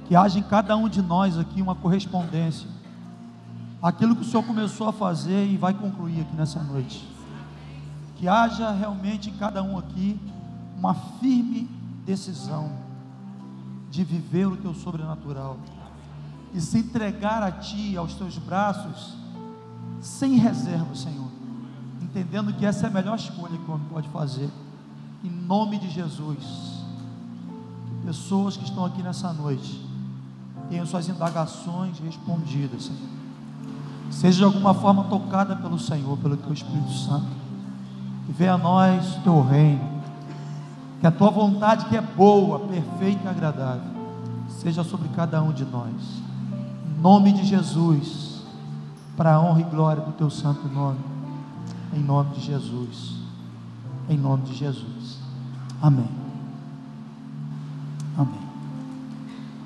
que haja em cada um de nós aqui uma correspondência àquilo que o Senhor começou a fazer e vai concluir aqui nessa noite. Que haja realmente em cada um aqui uma firme decisão de viver o teu sobrenatural e se entregar a ti, aos teus braços, sem reserva, Senhor, entendendo que essa é a melhor escolha que o homem pode fazer. Em nome de Jesus, que pessoas que estão aqui nessa noite tenham suas indagações respondidas, Senhor, seja de alguma forma tocada pelo Senhor, pelo teu Espírito Santo, e venha a nós o teu reino, que a tua vontade, que é boa, perfeita e agradável, seja sobre cada um de nós, em nome de Jesus, para a honra e glória do teu santo nome, em nome de Jesus, em nome de Jesus, amém, amém.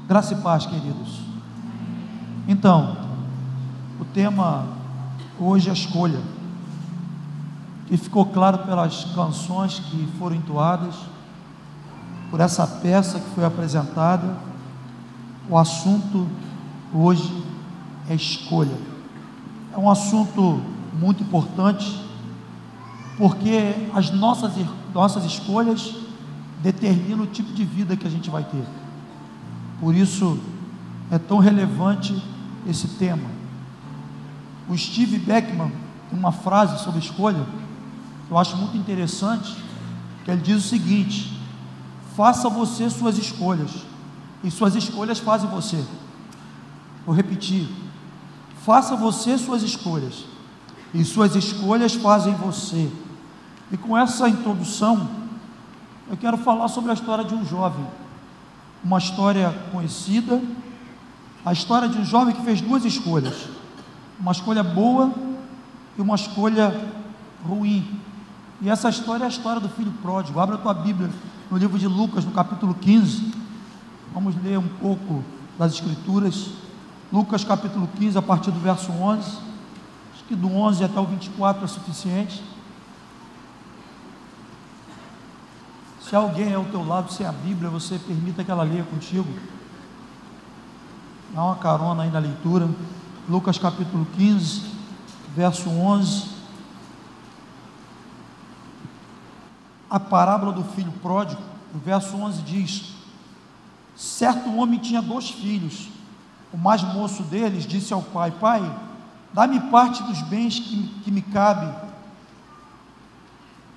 Graça e paz, queridos. Então, o tema hoje é a escolha, que ficou claro pelas canções que foram entoadas, por essa peça que foi apresentada. O assunto hoje é escolha. É um assunto muito importante, porque as nossas escolhas determinam o tipo de vida que a gente vai ter. Por isso é tão relevante esse tema. O Steve Beckman tem uma frase sobre escolha que eu acho muito interessante, que ele diz o seguinte: faça você suas escolhas, e suas escolhas fazem você. Vou repetir: faça você suas escolhas, e suas escolhas fazem você. E com essa introdução, eu quero falar sobre a história de um jovem, uma história conhecida, a história de um jovem que fez duas escolhas, uma escolha boa e uma escolha ruim. E essa história é a história do filho pródigo. Abra a tua Bíblia no livro de Lucas, no capítulo 15, vamos ler um pouco das Escrituras. Lucas capítulo 15, a partir do verso 11, acho que do 11 até o 24 é suficiente. Se alguém é ao teu lado sem a Bíblia, você permita que ela leia contigo, dá uma carona aí na leitura. Lucas capítulo 15, verso 11, a parábola do filho pródigo. O verso 11 diz: certo homem tinha 2 filhos. O mais moço deles disse ao pai: pai, dá-me parte dos bens que me cabe.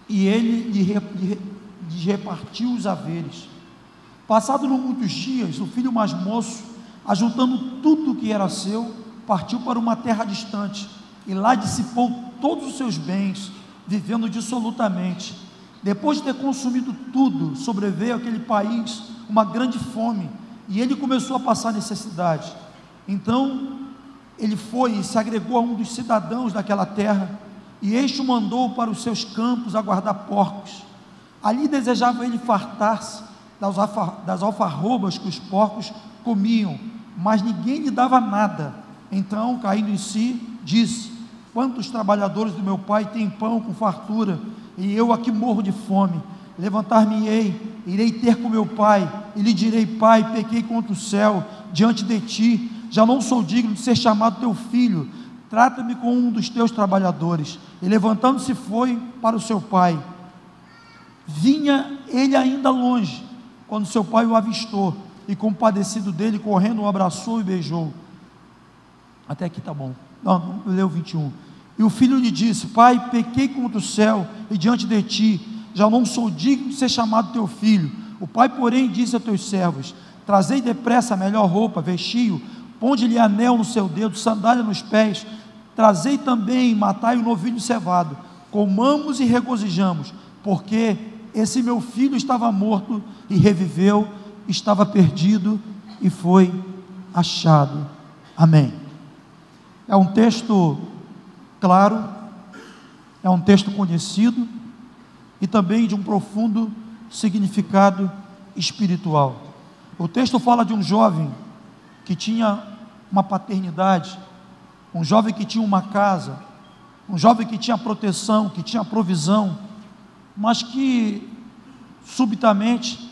E ele lhe repartiu os haveres. Passado não muitos dias, o filho mais moço, ajuntando tudo o que era seu, partiu para uma terra distante, e lá dissipou todos os seus bens, vivendo dissolutamente. Depois de ter consumido tudo, sobreveio àquele país uma grande fome, e ele começou a passar necessidade. Então ele foi e se agregou a um dos cidadãos daquela terra, e este o mandou para os seus campos a guardar porcos. Ali desejava ele fartar-se das alfarrobas que os porcos comiam, mas ninguém lhe dava nada. Então, caindo em si, disse: quantos trabalhadores do meu pai têm pão com fartura, e eu aqui morro de fome? Levantar-me-ei, irei ter com meu pai, e lhe direi: pai, pequei contra o céu, diante de ti, já não sou digno de ser chamado teu filho, trata-me com um dos teus trabalhadores. E levantando-se foi para o seu pai. Vinha ele ainda longe, quando seu pai o avistou, e compadecido dele, correndo, o abraçou e beijou. Até aqui está bom. Não, leu 21. E o filho lhe disse: pai, pequei contra o céu e diante de ti, já não sou digno de ser chamado teu filho. O pai, porém, disse a teus servos: trazei depressa a melhor roupa, vestiu, ponde-lhe anel no seu dedo, sandália nos pés, trazei também e matai o novilho cevado, comamos e regozijamos, porque esse meu filho estava morto e reviveu, estava perdido e foi achado. Amém. É um texto claro, é um texto conhecido e também de um profundo significado espiritual. O texto fala de um jovem que tinha uma paternidade, um jovem que tinha uma casa, um jovem que tinha proteção, que tinha provisão, mas que subitamente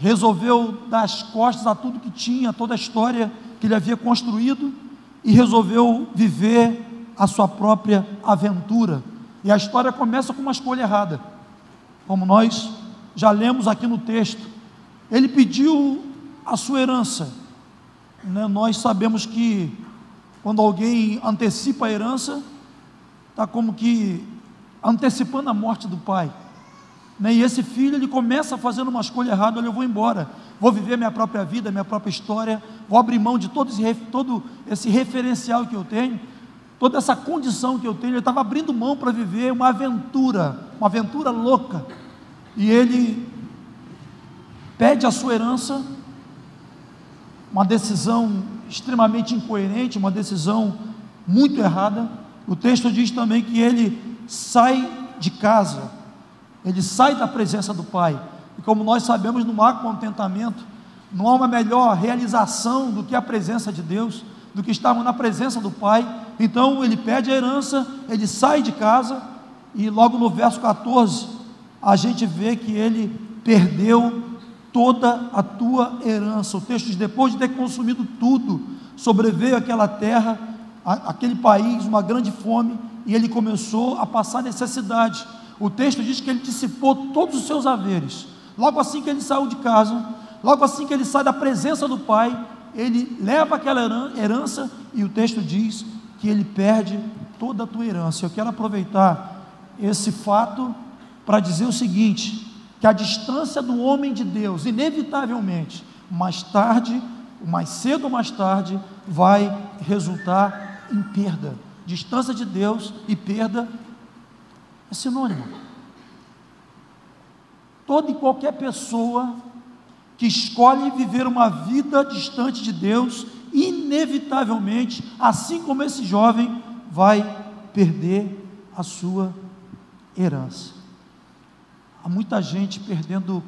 resolveu dar as costas a tudo que tinha, a toda a história que ele havia construído, e resolveu viver a sua própria aventura. E a história começa com uma escolha errada, como nós já lemos aqui no texto. Ele pediu a sua herança, né? Nós sabemos que quando alguém antecipa a herança, está como que antecipando a morte do pai, né? E esse filho, ele começa fazendo uma escolha errada. Olha, eu vou embora, vou viver minha própria vida, minha própria história, vou abrir mão de todo esse referencial que eu tenho, toda essa condição que eu tenho. Ele estava abrindo mão para viver uma aventura louca, e ele pede a sua herança, uma decisão extremamente incoerente, uma decisão muito errada. O texto diz também que ele sai de casa, ele sai da presença do pai, e como nós sabemos, não há contentamento, não há uma melhor realização do que a presença de Deus, do que estarmos na presença do pai. Então ele pede a herança, ele sai de casa, e logo no verso 14, a gente vê que ele perdeu toda a tua herança. O texto diz: depois de ter consumido tudo, sobreveio àquela terra, aquele país, uma grande fome, e ele começou a passar necessidade. O texto diz que ele dissipou todos os seus haveres. Logo assim que ele saiu de casa, logo assim que ele sai da presença do pai, ele leva aquela herança, e o texto diz que ele perde toda a tua herança. Eu quero aproveitar esse fato para dizer o seguinte, que a distância do homem de Deus, inevitavelmente, mais cedo ou mais tarde, vai resultar em perda. Distância de Deus e perda é sinônimo. Toda e qualquer pessoa que escolhe viver uma vida distante de Deus, inevitavelmente, assim como esse jovem, vai perder a sua herança. Há muita gente perdendo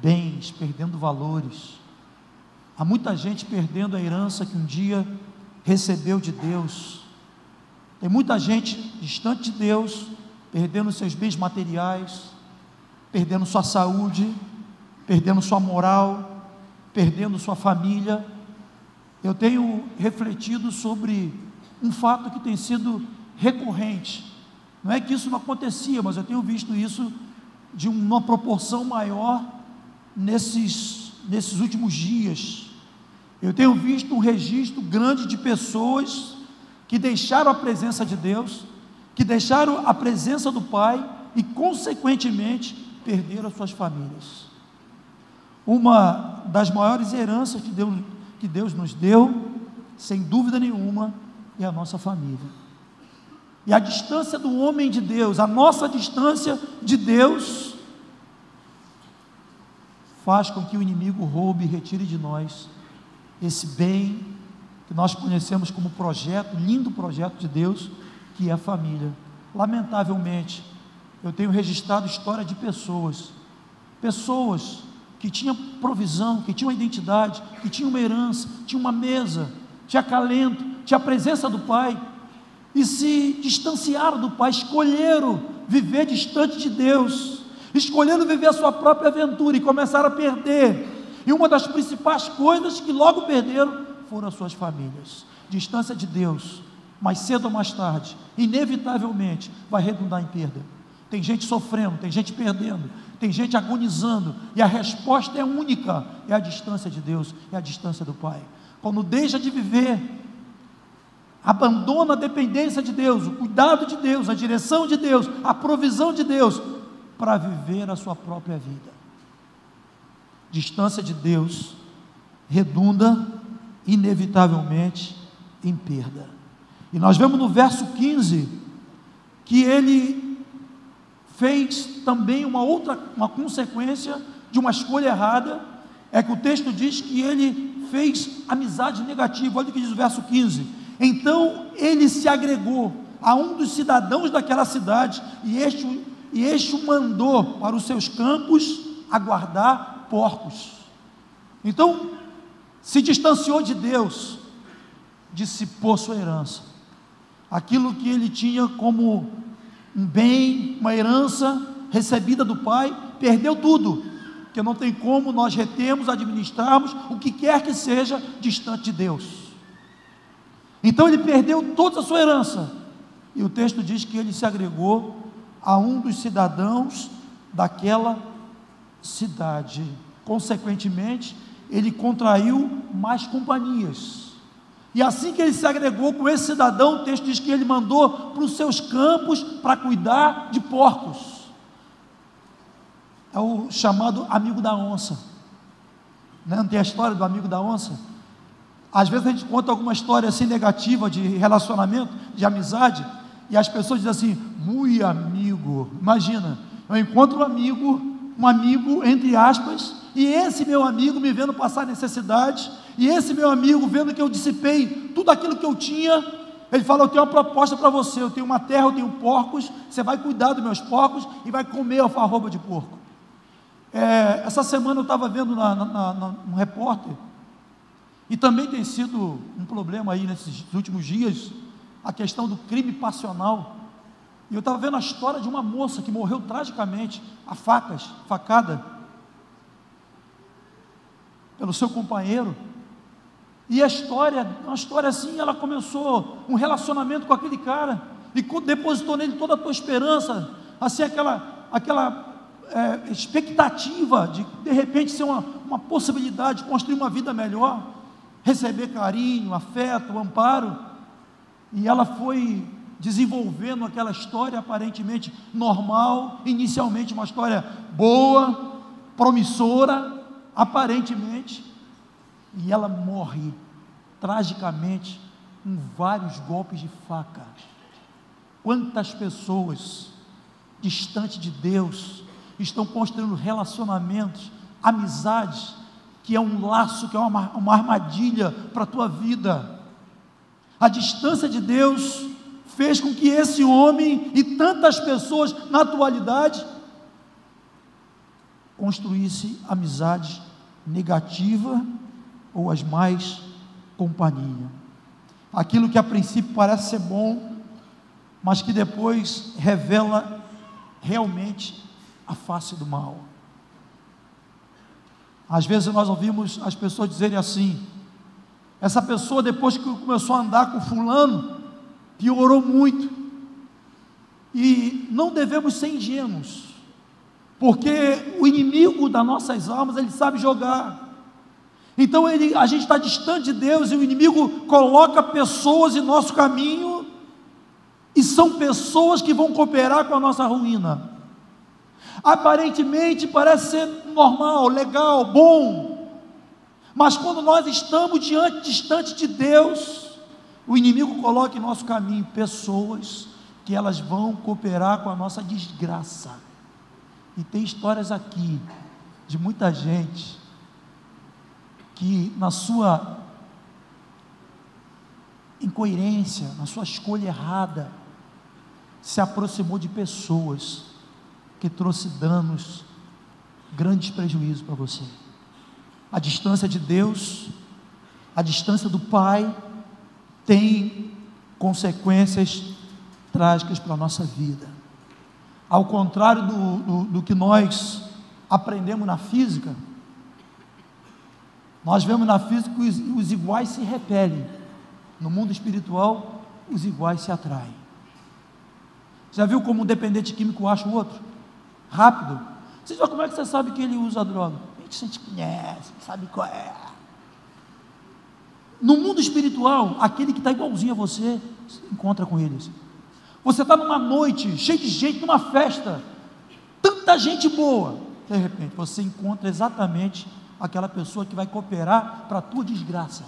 bens, perdendo valores. Há muita gente perdendo a herança que um dia recebeu de Deus. Tem muita gente distante de Deus, perdendo seus bens materiais, perdendo sua saúde, perdendo sua moral, perdendo sua família. Eu tenho refletido sobre um fato que tem sido recorrente. Não é que isso não acontecia, mas eu tenho visto isso de uma proporção maior nesses últimos dias. Eu tenho visto um registro grande de pessoas que deixaram a presença de Deus, que deixaram a presença do Pai e, consequentemente, perderam as suas famílias. Uma das maiores heranças que Deus nos deu, sem dúvida nenhuma, é a nossa família. E a distância do homem de Deus, a nossa distância de Deus, faz com que o inimigo roube e retire de nós esse bem que nós conhecemos como projeto, lindo projeto de Deus, que é a família. Lamentavelmente, eu tenho registrado história de pessoas que tinham provisão, que tinham identidade, que tinham uma herança, tinham uma mesa, tinha acalento, tinha a presença do Pai, e se distanciaram do Pai, escolheram viver distante de Deus, escolheram viver a sua própria aventura, e começaram a perder. E uma das principais coisas que logo perderam foram as suas famílias. Distância de Deus, mais cedo ou mais tarde, inevitavelmente vai redundar em perda. Tem gente sofrendo, tem gente perdendo, tem gente agonizando, e a resposta é única: é a distância de Deus, é a distância do Pai. Quando deixa de viver, abandona a dependência de Deus, o cuidado de Deus, a direção de Deus, a provisão de Deus, para viver a sua própria vida. Distância de Deus redunda inevitavelmente em perda. E nós vemos no verso 15 que ele fez também uma consequência de uma escolha errada. É que o texto diz que ele fez amizade negativa. Olha o que diz o verso 15: então ele se agregou a um dos cidadãos daquela cidade, e este o mandou para os seus campos a guardar porcos. Então se distanciou de Deus, dissipou sua herança, aquilo que ele tinha como um bem, uma herança recebida do Pai, perdeu tudo, porque não tem como nós retermos, administrarmos o que quer que seja distante de Deus. Então ele perdeu toda a sua herança, e o texto diz que ele se agregou a um dos cidadãos daquela cidade. Consequentemente, ele contraiu mais companhias, e assim que ele se agregou com esse cidadão, o texto diz que ele mandou para os seus campos para cuidar de porcos. É o chamado amigo da onça, né? Não tem a história do amigo da onça? Às vezes a gente conta alguma história assim negativa de relacionamento, de amizade, e as pessoas dizem assim, muito amigo. Imagina, eu encontro um amigo entre aspas, e esse meu amigo me vendo passar necessidade, e esse meu amigo vendo que eu dissipei tudo aquilo que eu tinha, ele fala, eu tenho uma proposta para você, eu tenho uma terra, eu tenho porcos, você vai cuidar dos meus porcos, e vai comer alfarroba de porco. Essa semana eu estava vendo um repórter, e também tem sido um problema aí nesses últimos dias, a questão do crime passional, e eu estava vendo a história de uma moça que morreu tragicamente, a facada, pelo seu companheiro, e uma história assim, ela começou um relacionamento com aquele cara, e depositou nele toda a tua esperança, assim, aquela expectativa de repente ser uma possibilidade de construir uma vida melhor, receber carinho, afeto, amparo, e ela foi desenvolvendo aquela história aparentemente normal, inicialmente uma história boa, promissora, aparentemente, e ela morre tragicamente com vários golpes de faca. Quantas pessoas distantes de Deus estão construindo relacionamentos, amizades, que é um laço, que é uma armadilha para a tua vida. A distância de Deus fez com que esse homem e tantas pessoas na atualidade construísse amizade negativa ou as mais companhia. Aquilo que a princípio parece ser bom, mas que depois revela realmente a face do mal. Às vezes nós ouvimos as pessoas dizerem assim, essa pessoa depois que começou a andar com fulano, piorou muito, e não devemos ser ingênuos, porque o inimigo das nossas almas, ele sabe jogar. Então a gente está distante de Deus, e o inimigo coloca pessoas em nosso caminho, e são pessoas que vão cooperar com a nossa ruína. Aparentemente parece ser normal, legal, bom, mas quando nós estamos distante de Deus, o inimigo coloca em nosso caminho pessoas que elas vão cooperar com a nossa desgraça. E tem histórias aqui de muita gente que na sua incoerência, na sua escolha errada, se aproximou de pessoas que trouxe danos, grandes prejuízos para você. A distância de Deus, a distância do Pai, tem consequências trágicas para a nossa vida. Ao contrário do que nós aprendemos na física, nós vemos na física que os iguais se repelem. No mundo espiritual, os iguais se atraem. Já viu como um dependente químico acha o outro? Rápido. Você já, como é que você sabe que ele usa a droga? A gente conhece, sabe qual é. No mundo espiritual, aquele que está igualzinho a você, encontra com eles. Você está numa noite, cheio de gente, numa festa, tanta gente boa, de repente, você encontra exatamente aquela pessoa que vai cooperar para a tua desgraça.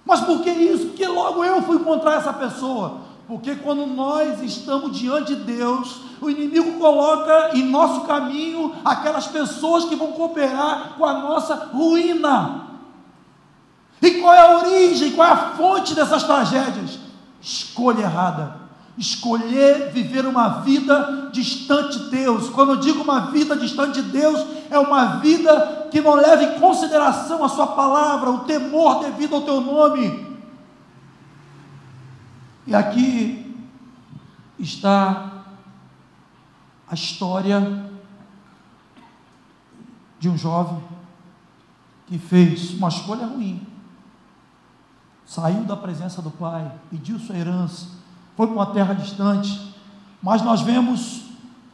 Mas por que isso? Porque logo eu fui encontrar essa pessoa. Porque quando nós estamos diante de Deus, o inimigo coloca em nosso caminho aquelas pessoas que vão cooperar com a nossa ruína. E qual é a origem, qual é a fonte dessas tragédias? Escolha errada. Escolher viver uma vida distante de Deus. Quando eu digo uma vida distante de Deus, é uma vida que não leva em consideração a sua palavra, o temor devido ao teu nome. E aqui está a história de um jovem que fez uma escolha ruim, saiu da presença do pai, pediu sua herança, foi para uma terra distante, mas nós vemos,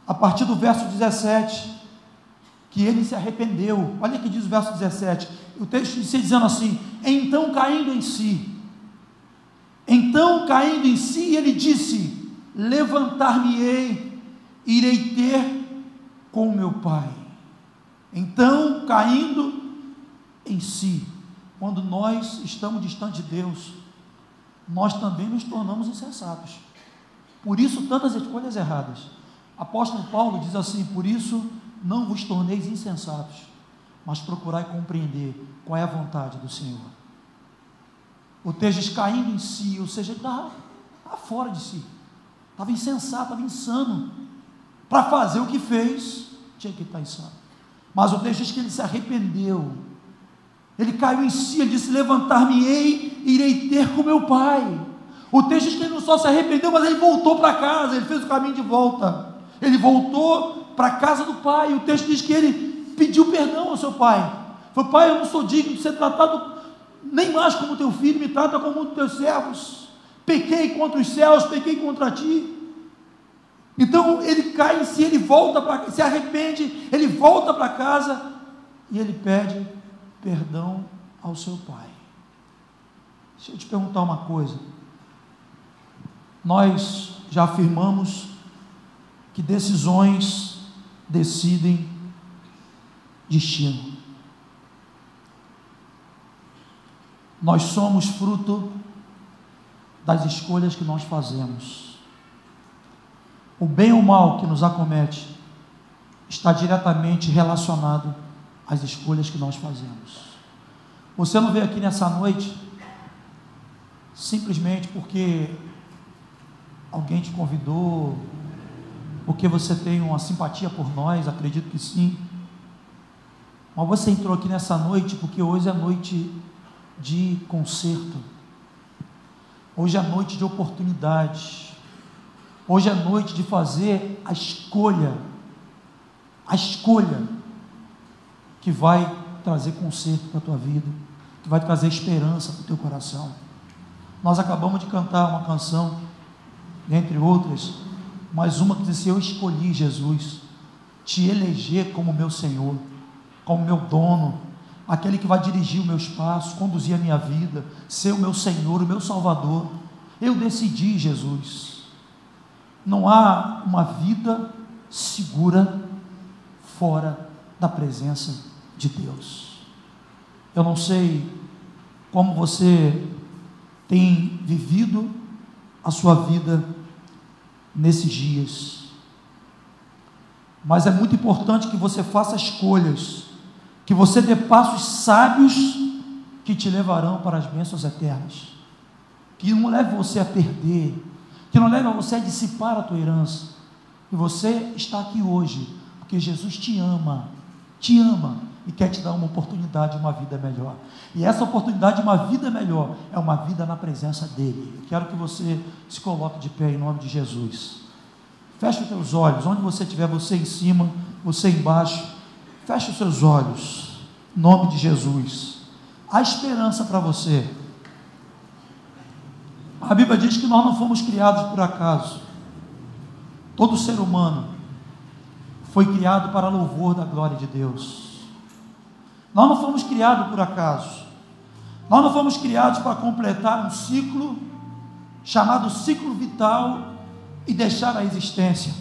a partir do verso 17, que ele se arrependeu. Olha o que diz o verso 17, o texto diz dizendo assim: então caindo em si, ele disse: levantar-me-ei, irei ter com meu pai. Então, caindo em si, quando nós estamos distante de Deus, nós também nos tornamos insensatos. Por isso, tantas escolhas erradas. Apóstolo Paulo diz assim: por isso, não vos torneis insensatos, mas procurai compreender qual é a vontade do Senhor. O texto diz caindo em si, ou seja, ele estava fora de si, estava insensato, estava insano. Para fazer o que fez, tinha que estar insano. Mas o texto diz que ele se arrependeu, ele caiu em si, ele disse: levantar-me-ei, irei ter com meu pai. O texto diz que ele não só se arrependeu, mas ele voltou para casa, ele fez o caminho de volta, ele voltou para a casa do pai. O texto diz que ele pediu perdão ao seu pai, falou: pai, eu não sou digno de ser tratado nem mais como teu filho, me trata como um dos teus servos, pequei contra os céus, pequei contra ti. Então ele cai em si, ele volta para, se arrepende, ele volta para casa e ele pede perdão ao seu pai. Deixa eu te perguntar uma coisa. Nós já afirmamos que decisões decidem destino. Nós somos fruto das escolhas que nós fazemos. O bem ou o mal que nos acomete está diretamente relacionado às escolhas que nós fazemos. Você não veio aqui nessa noite simplesmente porque alguém te convidou, porque você tem uma simpatia por nós, acredito que sim. Mas você entrou aqui nessa noite porque hoje é noite de conserto, hoje é noite de oportunidade, hoje é noite de fazer a escolha que vai trazer conserto para a tua vida, que vai trazer esperança para o teu coração. Nós acabamos de cantar uma canção, dentre outras, mas uma que diz assim: eu escolhi, Jesus, te eleger como meu Senhor, como meu dono, aquele que vai dirigir os meus passos, conduzir a minha vida, ser o meu Senhor, o meu Salvador. Eu decidi, Jesus. Não há uma vida segura fora da presença de Deus. Eu não sei como você tem vivido a sua vida nesses dias, mas é muito importante que você faça escolhas, que você dê passos sábios que te levarão para as bênçãos eternas, que não leve você a perder, que não leve você a dissipar a tua herança. E você está aqui hoje porque Jesus te ama e quer te dar uma oportunidade de uma vida melhor. E essa oportunidade de uma vida melhor é uma vida na presença dele. Eu quero que você se coloque de pé em nome de Jesus. Feche os teus olhos, onde você estiver, você em cima, você embaixo. Feche os seus olhos, em nome de Jesus. Há esperança para você. A Bíblia diz que nós não fomos criados por acaso. Todo ser humano foi criado para louvor da glória de Deus. Nós não fomos criados por acaso. Nós não fomos criados para completar um ciclo chamado ciclo vital e deixar a existência.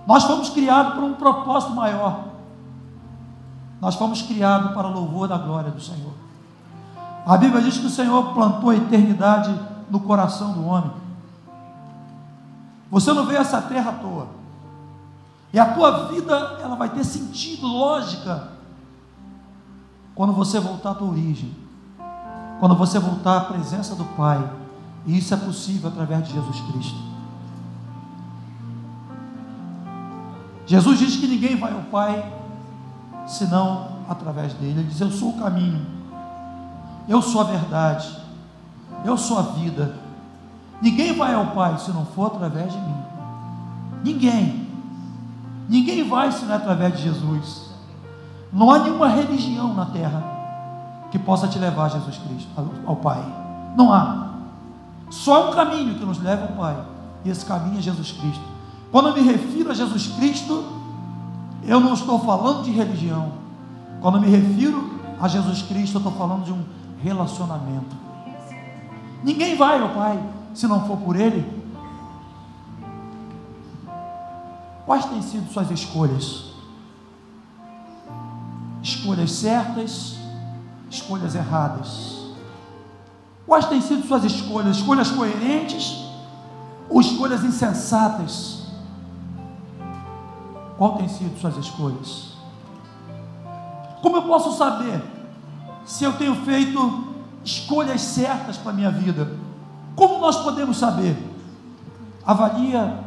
Nós fomos criados para um propósito maior. Nós fomos criados para louvor da glória do Senhor. A Bíblia diz que o Senhor plantou a eternidade no coração do homem. Você não veio a essa terra à toa. E a tua vida, ela vai ter sentido, lógica, quando você voltar à tua origem, quando você voltar à presença do Pai. E isso é possível através de Jesus Cristo. Jesus diz que ninguém vai ao Pai senão através dele. Ele diz: eu sou o caminho, eu sou a verdade, eu sou a vida. Ninguém vai ao Pai se não for através de mim. Ninguém vai se não é através de Jesus. Não há nenhuma religião na terra que possa te levar a Jesus Cristo, ao Pai. Não há. Só há um caminho que nos leva ao Pai, e esse caminho é Jesus Cristo. Quando eu me refiro a Jesus Cristo, eu não estou falando de religião. Quando eu me refiro a Jesus Cristo, eu estou falando de um relacionamento. Ninguém vai ao Pai se não for por Ele. Quais têm sido suas escolhas? Escolhas certas, escolhas erradas? Quais têm sido suas escolhas? Escolhas coerentes ou escolhas insensatas? Qual tem sido suas escolhas? Como eu posso saber se eu tenho feito escolhas certas para a minha vida? Como nós podemos saber? Avalia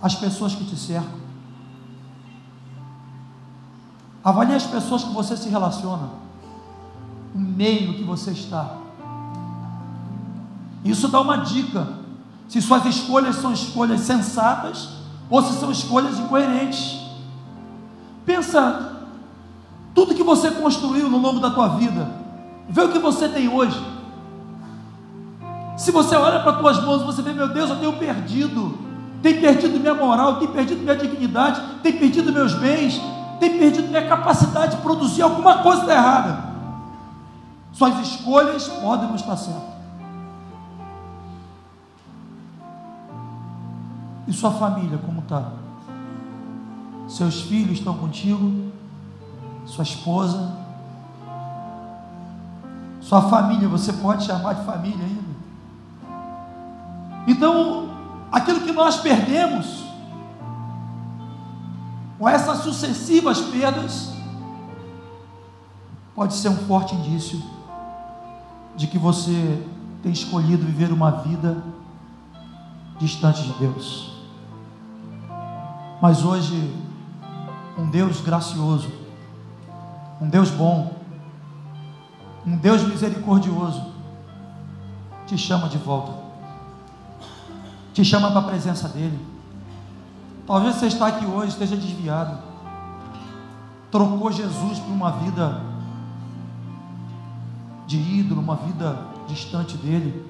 as pessoas que te cercam. Avalie as pessoas que você se relaciona, o meio que você está. Isso dá uma dica, se suas escolhas são escolhas sensatas, ou se são escolhas incoerentes. Pensa, tudo que você construiu no longo da tua vida, vê o que você tem hoje. Se você olha para as tuas mãos, você vê, meu Deus, eu tenho perdido minha moral, tenho perdido minha dignidade, tenho perdido meus bens, tenho perdido minha capacidade de produzir. Alguma coisa está errada. Suas escolhas podem não estar certas. E sua família, como está? Seus filhos estão contigo? Sua esposa? Sua família, você pode chamar de família ainda? Então, aquilo que nós perdemos, com essas sucessivas perdas, pode ser um forte indício de que você tem escolhido viver uma vida distante de Deus. Mas hoje, um Deus gracioso, um Deus bom, um Deus misericordioso, te chama de volta, te chama para a presença dEle. Talvez você está aqui hoje, esteja desviado, trocou Jesus por uma vida de ídolo, uma vida distante dEle.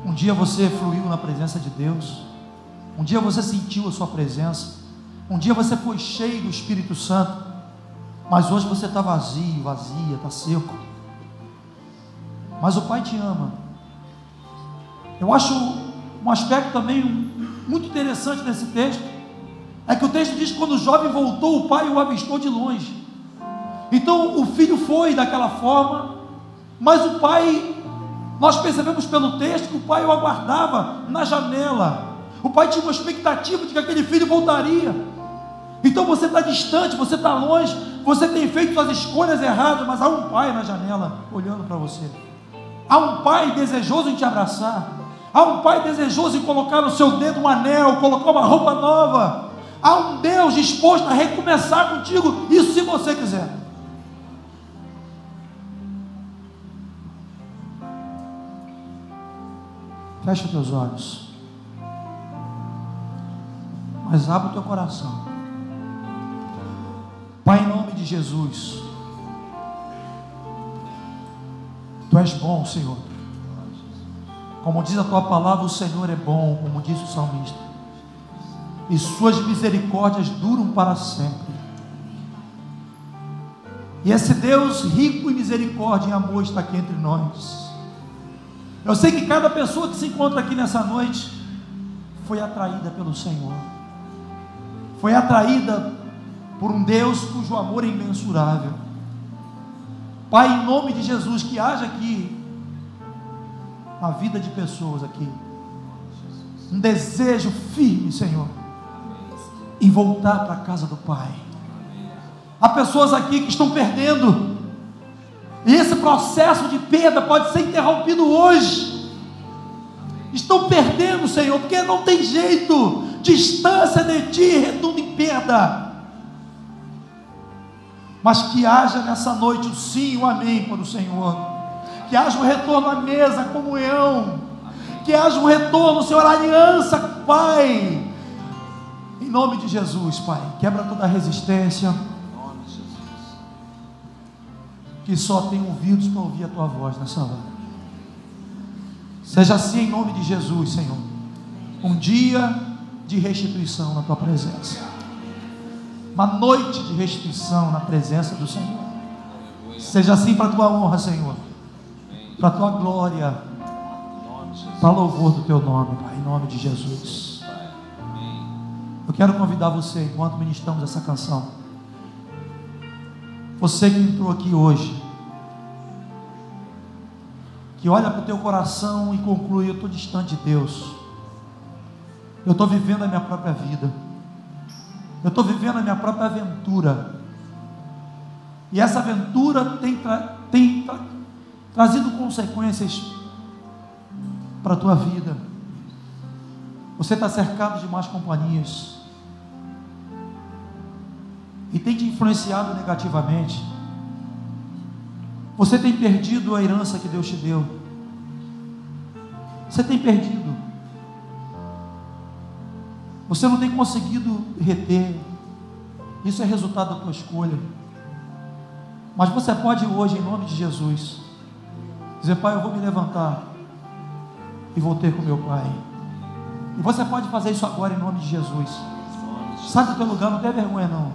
Um dia você fluiu na presença de Deus, um dia você sentiu a sua presença, um dia você foi cheio do Espírito Santo, mas hoje você está vazio, vazia, está seco. Mas o Pai te ama. Eu acho um aspecto também muito interessante nesse texto, é que o texto diz que quando o jovem voltou, o pai o avistou de longe. Então o filho foi daquela forma, mas o pai, nós percebemos pelo texto que o pai o aguardava na janela. O pai tinha uma expectativa de que aquele filho voltaria. Então você está distante, você está longe, você tem feito suas escolhas erradas, mas há um pai na janela olhando para você. Há um pai desejoso em te abraçar. Há um pai desejoso em colocar no seu dedo um anel, colocar uma roupa nova. Há um Deus disposto a recomeçar contigo, isso se você quiser. Fecha os teus olhos, mas abre o teu coração. Pai, em nome de Jesus, Tu és bom, Senhor. Como diz a Tua palavra, o Senhor é bom, como diz o salmista, e Suas misericórdias duram para sempre. E esse Deus rico em misericórdia e amor está aqui entre nós. Eu sei que cada pessoa que se encontra aqui nessa noite foi atraída pelo Senhor, foi atraída por um Deus cujo amor é imensurável. Pai, em nome de Jesus, que haja aqui a vida de pessoas aqui um desejo firme, Senhor, em voltar para a casa do Pai. Há pessoas aqui que estão perdendo, e esse processo de perda pode ser interrompido hoje. Estão perdendo, Senhor, porque não tem jeito, distância de Ti redunda em perda. Mas que haja nessa noite o sim e o amém para o Senhor. Que haja um retorno à mesa, à comunhão. Que haja um retorno, Senhor, à aliança, Pai. Em nome de Jesus, Pai, quebra toda a resistência. que só tem ouvidos para ouvir a tua voz nessa hora. Seja assim em nome de Jesus, Senhor. Um dia de restituição na tua presença, uma noite de restituição na presença do Senhor. Seja assim para a tua honra, Senhor, para a tua glória, para louvor do teu nome, Pai, em nome de Jesus. Eu quero convidar você, enquanto ministramos essa canção, você que entrou aqui hoje, que olha para o teu coração e conclui: eu estou distante de Deus, eu estou vivendo a minha própria vida, eu estou vivendo a minha própria aventura, e essa aventura tem trazido consequências para a tua vida. Você está cercado de más companhias e tem te influenciado negativamente. Você tem perdido a herança que Deus te deu. Você tem perdido. Você não tem conseguido reter. Isso é resultado da tua escolha. Mas você pode hoje, em nome de Jesus, dizer: Pai, eu vou me levantar e vou ter com meu Pai. E você pode fazer isso agora em nome de Jesus. Sai do teu lugar, não tem vergonha não.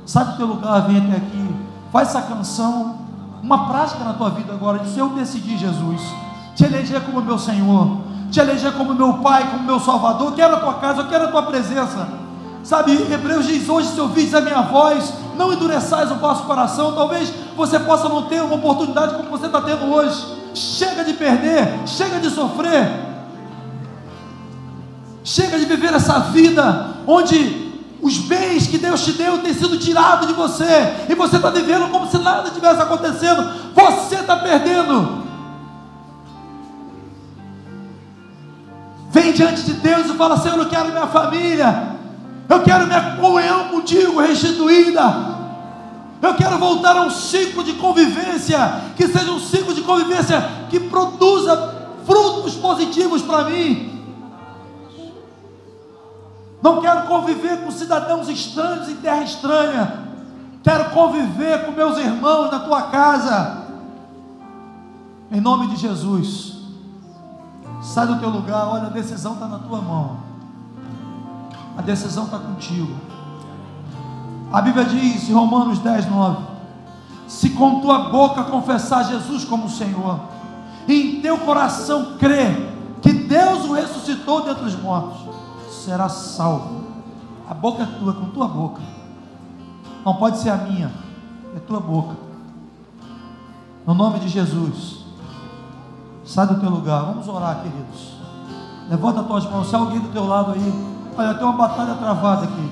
Sai do teu lugar, vem até aqui. Faz essa canção uma prática na tua vida agora. Se eu decidir, Jesus, te eleger como meu Senhor, te eleger como meu Pai, como meu Salvador, eu quero a tua casa, eu quero a tua presença. Sabe, Hebreus diz: hoje, se ouvis a minha voz, não endureçais o vosso coração. Talvez você possa não ter uma oportunidade como você está tendo hoje. Chega de perder, chega de sofrer, chega de viver essa vida onde os bens que Deus te deu têm sido tirados de você, e você está vivendo como se nada tivesse acontecendo. Você está perdendo. Vem diante de Deus e fala: Senhor, eu quero minha família, eu quero minha comunhão contigo restituída, eu quero voltar a um ciclo de convivência, que seja um ciclo de convivência que produza frutos positivos para mim. Não quero conviver com cidadãos estranhos em terra estranha, quero conviver com meus irmãos na tua casa, em nome de Jesus. Sai do teu lugar, olha, a decisão está na tua mão, a decisão está contigo. A Bíblia diz em Romanos 10:9: se com tua boca confessar Jesus como Senhor, e em teu coração crer que Deus o ressuscitou dentre os mortos, será salvo. A boca é tua, com tua boca, não pode ser a minha, é tua boca, no nome de Jesus. Sai do teu lugar, vamos orar, queridos. Levanta as tuas mãos. Se há alguém do teu lado aí, olha, tem uma batalha travada aqui.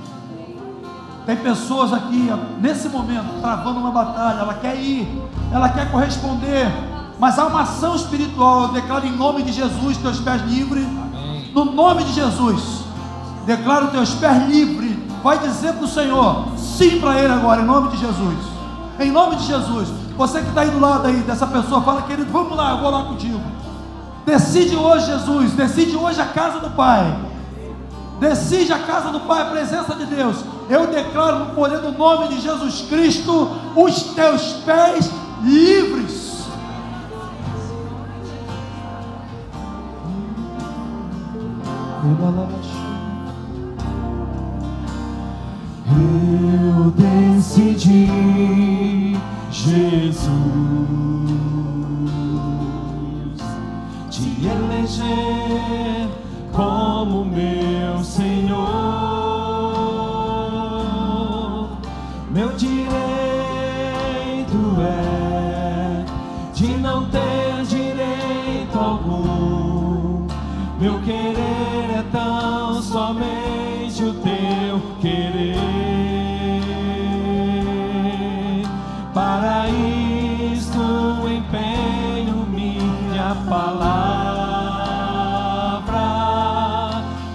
Tem pessoas aqui nesse momento travando uma batalha. Ela quer ir, ela quer corresponder, mas há uma ação espiritual. Eu declaro em nome de Jesus teus pés livres. Amém. No nome de Jesus, declaro teus pés livres. Vai dizer para o Senhor sim para Ele agora, em nome de Jesus. Em nome de Jesus. Você que está aí do lado aí dessa pessoa, fala: querido, vamos lá, eu vou lá contigo. Decide hoje, Jesus, decide hoje a casa do Pai. Decide a casa do Pai, a presença de Deus. Eu declaro no poder do nome de Jesus Cristo os teus pés livres. Eu decidi, Jesus, te eleger como meu Senhor. Meu direito é de não ter direito algum. Meu querer é tão somente o teu querer. Para isto empenho minha palavra,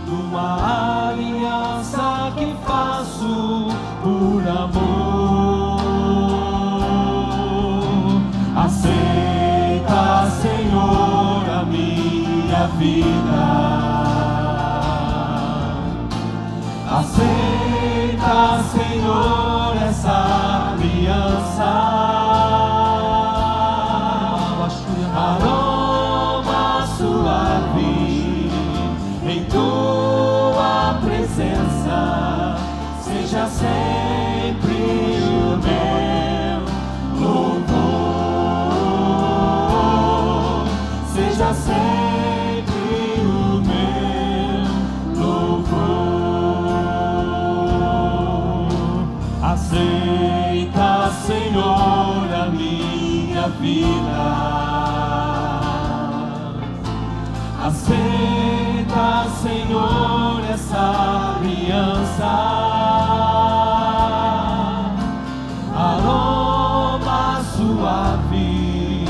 numa aliança que faço por amor. Aceita, Senhor, a minha vida. Aceita, Senhor, essa aliança. seja sempre o meu louvor, seja sempre o meu louvor. Aceita, Senhor, a minha vida. Aceita, Senhor, essa aliança, aroma suave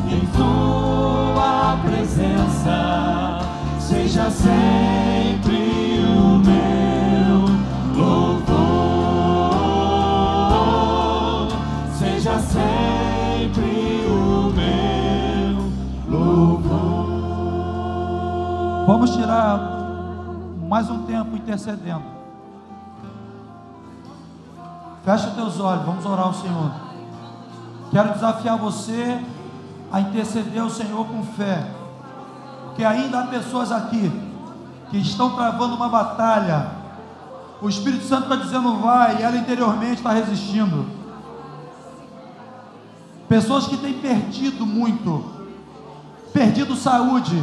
em tua presença, seja sempre o meu louvor, seja sempre o meu louvor. Vamos tirar mais um tempo intercedendo. Fecha teus olhos, vamos orar ao Senhor. Quero desafiar você a interceder ao Senhor com fé, porque ainda há pessoas aqui que estão travando uma batalha. O Espírito Santo está dizendo vai, e ela interiormente está resistindo. Pessoas que têm perdido muito, perdido saúde,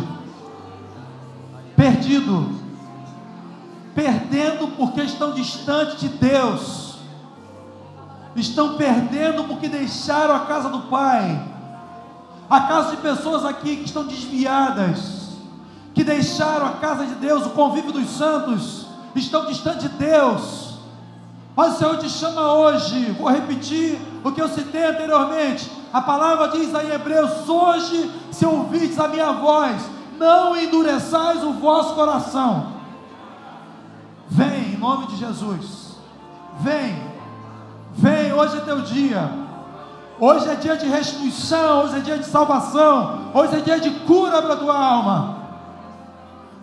perdendo porque estão distantes de Deus, estão perdendo porque deixaram a casa do Pai. A casa de pessoas aqui que estão desviadas, que deixaram a casa de Deus, o convívio dos santos, estão distantes de Deus. Mas o Senhor te chama hoje. Vou repetir o que eu citei anteriormente. A palavra diz aí em Hebreus: hoje, se ouvides a minha voz, não endureçais o vosso coração. Vem, em nome de Jesus. Vem, hoje é teu dia. Hoje é dia de restituição, hoje é dia de salvação, hoje é dia de cura para a tua alma.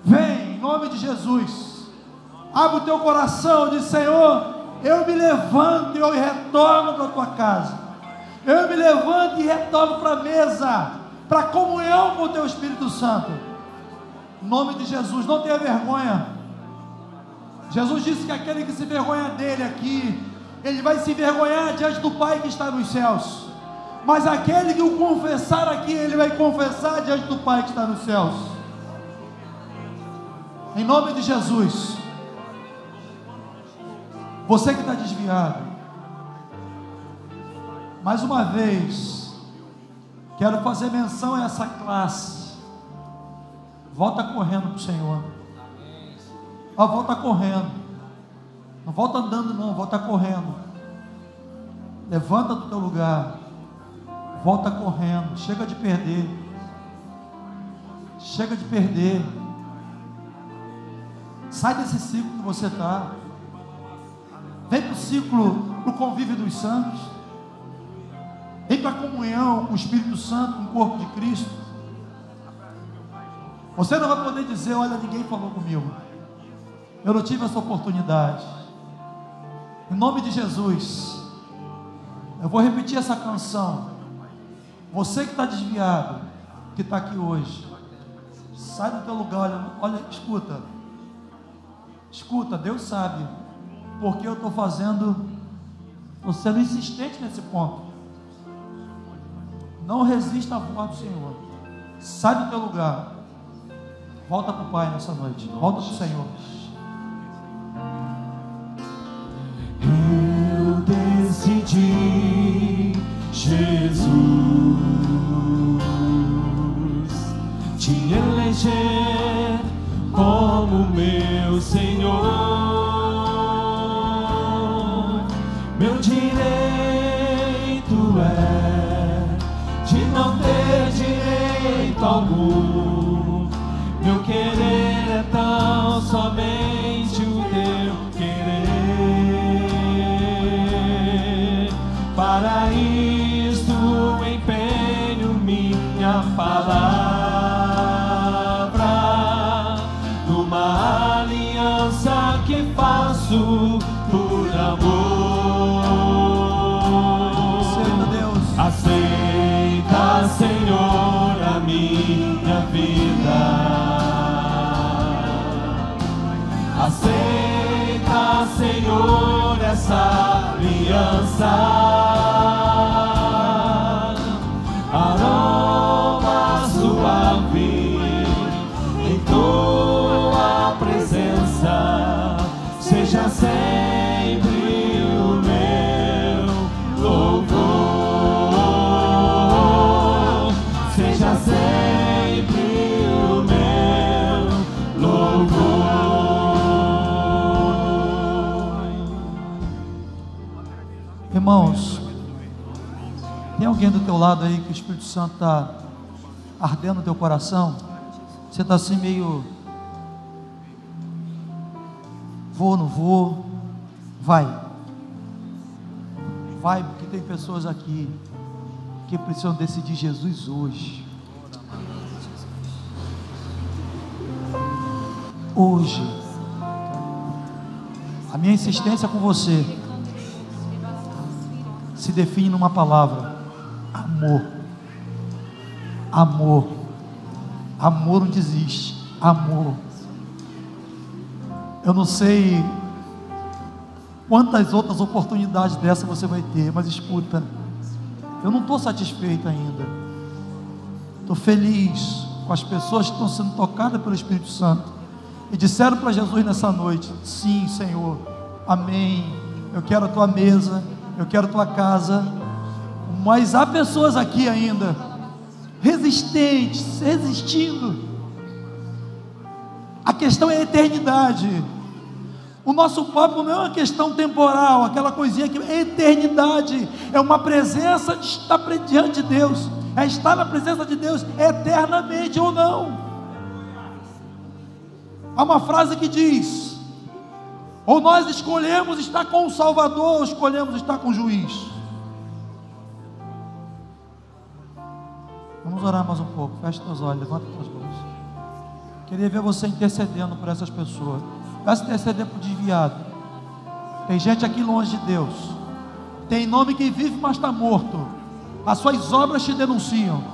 Vem, em nome de Jesus. Abre o teu coração e diz: Senhor, eu me levanto e eu retorno para a tua casa. Eu me levanto e retorno para a mesa, para a comunhão com o teu Espírito Santo. Em nome de Jesus, não tenha vergonha. Jesus disse que aquele que se vergonha dele aqui, ele vai se envergonhar diante do Pai que está nos céus. Mas aquele que o confessar aqui, ele vai confessar diante do Pai que está nos céus. Em nome de Jesus. Você que está desviado, mais uma vez, quero fazer menção a essa classe. Volta correndo para o Senhor. Volta correndo. Não volta andando não, volta correndo. Levanta do teu lugar. Volta correndo. Chega de perder. Chega de perder. Sai desse ciclo que você está. Vem para o ciclo, para o convívio dos santos. Vem para a comunhão com o Espírito Santo, com o corpo de Cristo. Você não vai poder dizer: olha, ninguém falou comigo, eu não tive essa oportunidade. Em nome de Jesus, eu vou repetir essa canção. Você que está desviado, que está aqui hoje, sai do teu lugar, olha, escuta, Deus sabe porque eu estou fazendo, estou sendo insistente nesse ponto. Não resista à voz do Senhor. Sai do teu lugar. Volta para o Pai nessa noite. Volta para o Senhor. Eu decidi, Jesus, te eleger como meu Senhor. Meu direito é de não ter direito algum. Meu querer é tão somente o teu querer. Para isto empenho minha palavra, numa aliança que faço por amor. Aceita, Senhor, a minha vida. nossa aliança, aroma suave em tua presença, seja sempre o meu louvor, seja sempre o meu louvor. Irmãos, tem alguém do teu lado aí que o Espírito Santo está ardendo no teu coração? Você está assim meio, vou, não vou? Vai, porque tem pessoas aqui que precisam decidir Jesus hoje. Hoje, a minha insistência com você se define numa palavra: amor. Amor. Amor não desiste. Amor. Eu não sei quantas outras oportunidades dessa você vai ter, mas escuta, eu não estou satisfeito ainda. Estou feliz com as pessoas que estão sendo tocadas pelo Espírito Santo e disseram para Jesus nessa noite: sim, Senhor, amém, eu quero a tua mesa, eu quero a tua casa. Mas há pessoas aqui ainda resistentes, resistindo. A questão é a eternidade. O nosso papo não é uma questão temporal, aquela coisinha que é eternidade, é uma presença de estar diante de Deus, é estar na presença de Deus eternamente ou não. Há uma frase que diz: ou nós escolhemos estar com o Salvador, ou escolhemos estar com o juiz. Vamos orar mais um pouco. Feche teus olhos, levanta tuas mãos. Queria ver você intercedendo por essas pessoas. Vai se interceder por desviado. Tem gente aqui longe de Deus. Tem nome que vive, mas está morto. As suas obras te denunciam.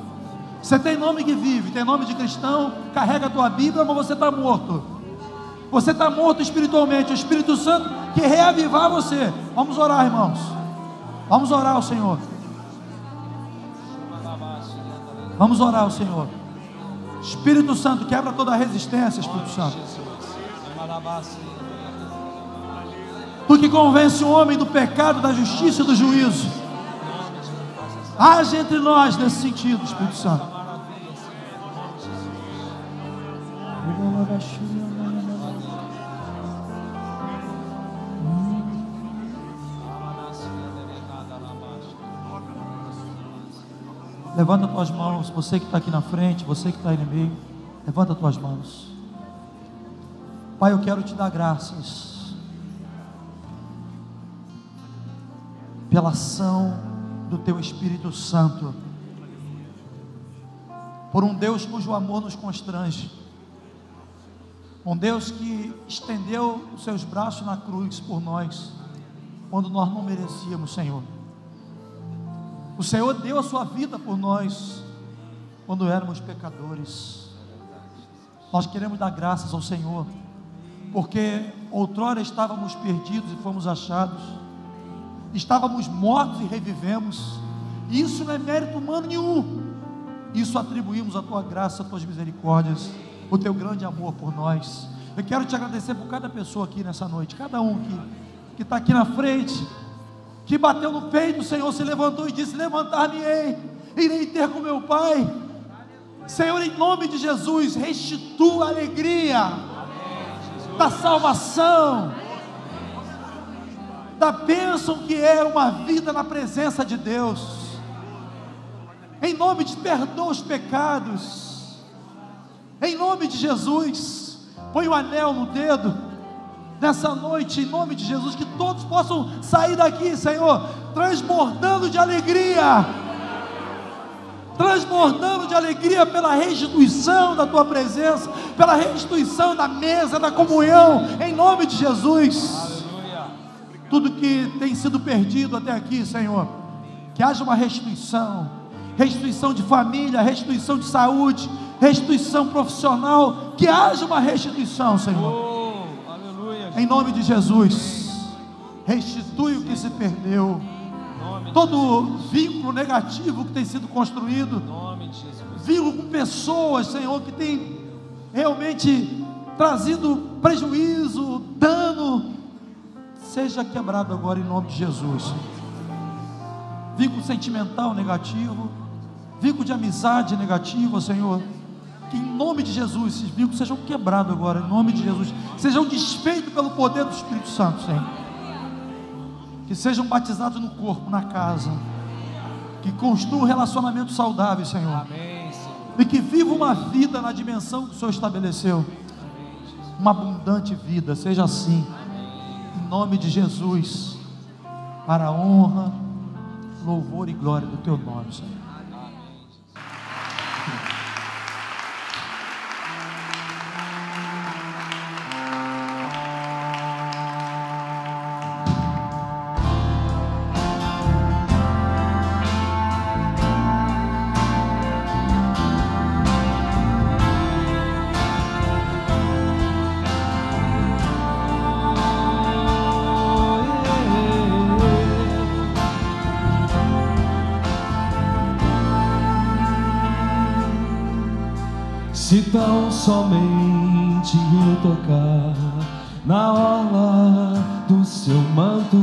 Você tem nome que vive, tem nome de cristão, carrega a tua Bíblia, mas você está morto. Você está morto espiritualmente. O Espírito Santo quer reavivar você. Vamos orar, irmãos. Vamos orar ao Senhor. Vamos orar ao Senhor. Espírito Santo, quebra toda a resistência, Espírito Santo. Tu que convence o homem do pecado, da justiça e do juízo, age entre nós nesse sentido, Espírito Santo. Levanta tuas mãos, você que está aqui na frente, você que está aí no meio, levanta tuas mãos. Pai, eu quero te dar graças pela ação do teu Espírito Santo, por um Deus cujo amor nos constrange, um Deus que estendeu os seus braços na cruz por nós, quando nós não merecíamos, Senhor. O Senhor deu a sua vida por nós, quando éramos pecadores. Nós queremos dar graças ao Senhor, porque outrora estávamos perdidos e fomos achados, estávamos mortos e revivemos. Isso não é mérito humano nenhum, isso atribuímos à tua graça, às tuas misericórdias, o teu grande amor por nós. Eu quero te agradecer por cada pessoa aqui nessa noite, cada um que está aqui na frente, que bateu no peito, o Senhor se levantou e disse: levantar-me-ei, irei ter com meu Pai. Senhor, em nome de Jesus, restitua a alegria da salvação, da bênção que é uma vida na presença de Deus. Em nome de perdoa os pecados, em nome de Jesus. Põe o anel no dedo nessa noite, em nome de Jesus, que todos possam sair daqui, Senhor, transbordando de alegria, pela restituição da tua presença, pela restituição da mesa, da comunhão, em nome de Jesus. Aleluia. Tudo que tem sido perdido até aqui, Senhor, que haja uma restituição de família, restituição de saúde, restituição profissional, que haja uma restituição, Senhor. Em nome de Jesus. restitui o que se perdeu. Todo vínculo negativo que tem sido construído, vínculo com pessoas, Senhor, que tem realmente trazido prejuízo, dano, seja quebrado agora em nome de Jesus. Vínculo sentimental negativo, vínculo de amizade negativo, Senhor, que em nome de Jesus esses vínculos sejam quebrados agora, em nome de Jesus, sejam desfeitos pelo poder do Espírito Santo, Senhor, que sejam batizados no corpo, na casa, que construam relacionamentos saudáveis, Senhor. Amém, Senhor. E que vivam uma vida na dimensão que o Senhor estabeleceu. Amém, uma abundante vida, seja assim. Amém. Em nome de Jesus, para a honra, louvor e glória do Teu nome, Senhor. Se tão somente eu tocar na orla do seu manto,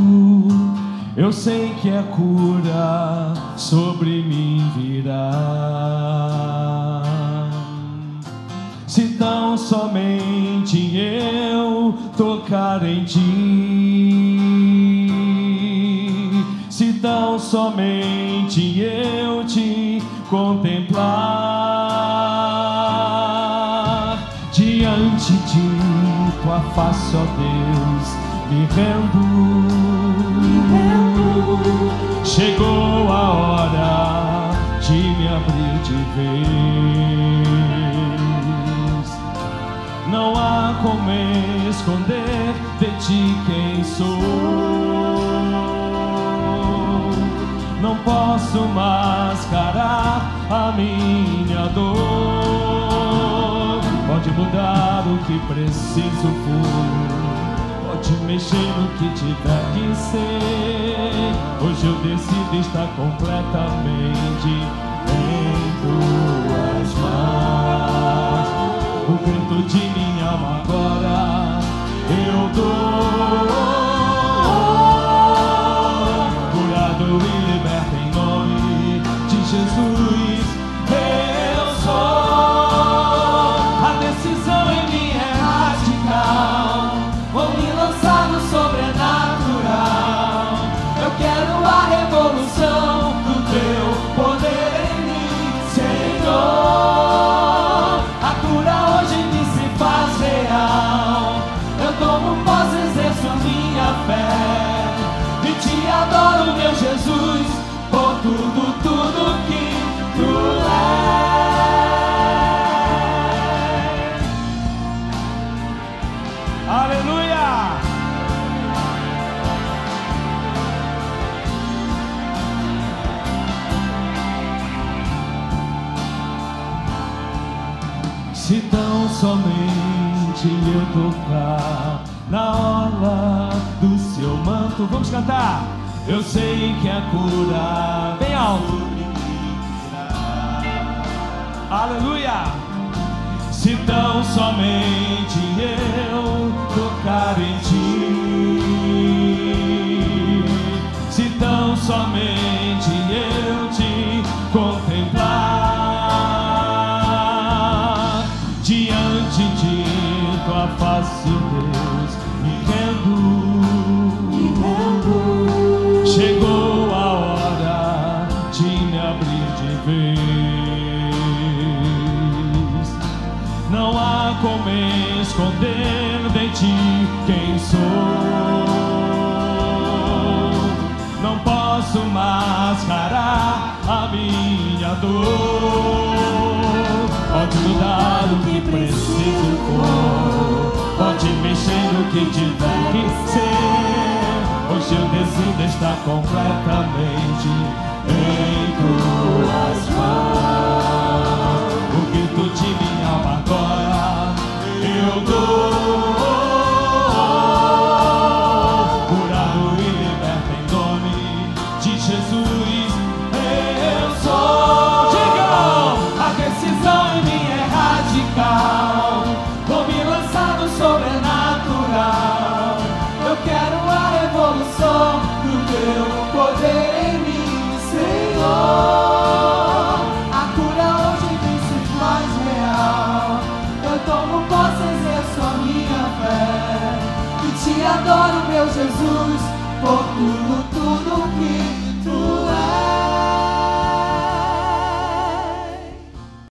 eu sei que a cura sobre mim virá. Se tão somente eu tocar em ti, se tão somente eu te contemplar, diante de tua face, ó Deus, me rendo. Chegou a hora de me abrir de vez. Não há como esconder de ti quem sou. Não posso mascarar a minha dor. Pode mudar o que preciso for, pode mexer no que tiver que ser. Hoje eu decido estar completamente em tuas mãos. O grito de minha alma agora eu dou, curado e liberto em nome de Jesus. Eu sou, a decisão em mim é radical, vou me lançar no sobrenatural. Eu quero a revolução do teu poder em mim, Senhor. A cura hoje em mim se faz real. Eu tomo posse, exerço a minha fé e te adoro, meu Jesus, por tudo que tu és. Aleluia! Se tão somente eu tocar na orla do seu manto, vamos cantar. Eu sei que a cura bem alto. Aleluia! Se tão somente eu tocar em ti, se tão somente eu te contemplar, diante de tua face, Deus, me rendo. Chegou a hora de me abrir de vez. Não há como esconder de ti quem sou. Não posso mascarar a minha dor. Pode mudar o que preciso for, pode mexer no que tiver que ser. Hoje eu decido estar completamente em tuas mãos. O grito de minha alma agora eu dou, curado e possa exerço a minha fé. E te adoro, meu Jesus, por tudo que